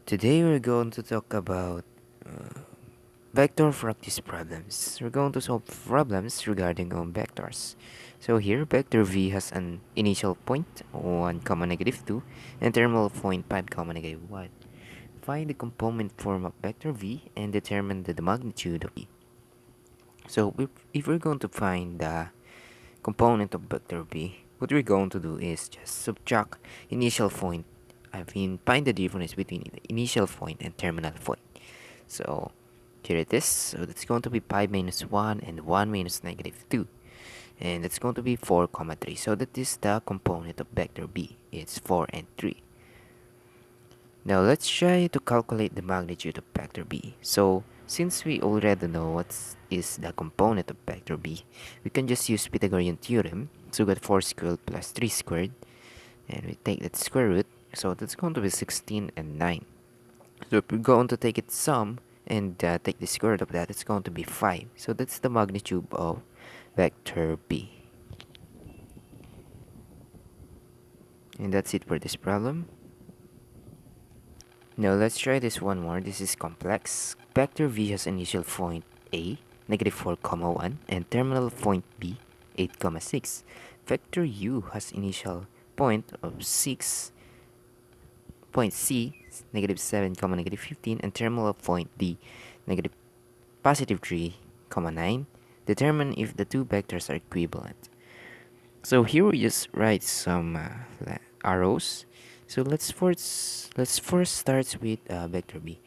Today we're going to talk about vector practice problems. We're going to solve problems regarding vectors. So here, vector v has an initial point 1 comma negative 2 and terminal point 5 comma negative 1. Find the component form of vector v and determine the magnitude of v. So if we're going to find the component of vector v, what we're going to do is just subtract initial point. Find the difference between the initial point and terminal point. So here it is. So that's going to be 5 minus 1 and 1 minus negative 2. And that's going to be 4 comma 3. So that is the component of vector b. It's 4 and 3. Now let's try to calculate the magnitude of vector b. So since we already know what is the component of vector b, we can just use Pythagorean theorem. So we got 4 squared plus 3 squared. And we take that square root. So that's going to be 16 and 9. So if we're going to take its sum and take the square root of that, it's going to be 5. So that's the magnitude of vector b. And that's it for this problem. Now let's try this one more. This is complex. Vector v has initial point a, negative 4 comma 1, and terminal point b, 8 comma 6. Vector u has initial point of 6, point c, negative 7 comma negative 15, and terminal point d, negative positive 3 comma 9. Determine if the two vectors are equivalent. So here we just write some arrows. So let's first start with vector b.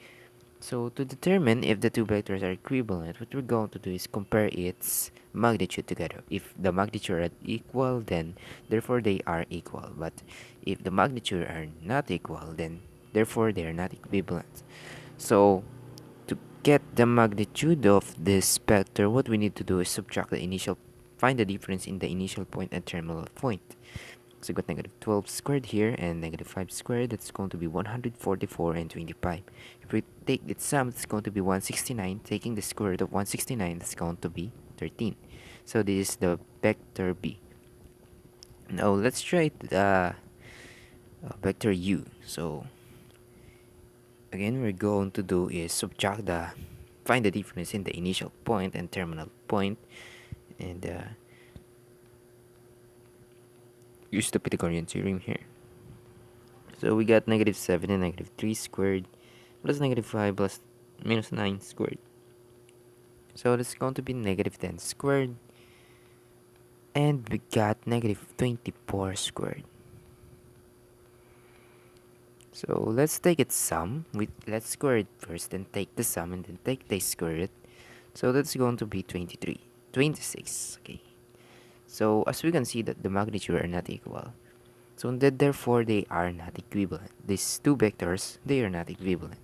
So to determine if the two vectors are equivalent, what we're going to do is compare its magnitude together. If the magnitude are equal, then therefore they are equal. But if the magnitude are not equal, then therefore they are not equivalent. So to get the magnitude of this vector, what we need to do is find the difference in the initial point and terminal point. So we got negative 12 squared here and negative 5 squared. That's going to be 144 and 25. If we take its sum, it's going to be 169. Taking the square root of 169, that's going to be 13. So this is the vector b. Now let's try the vector u. So again, we're going to do is find the difference in the initial point and terminal point, and use the Pythagorean theorem here. So we got negative 7 and negative 3 squared plus negative 5 plus minus 9 squared. So that's going to be negative 10 squared. And we got negative 24 squared. So let's take its sum. Let's square it first, then take the sum, and then take the square root. So that's going to be 26. Okay. So as we can see that the magnitude are not equal. So therefore they are not equivalent. These two vectors, they are not equivalent.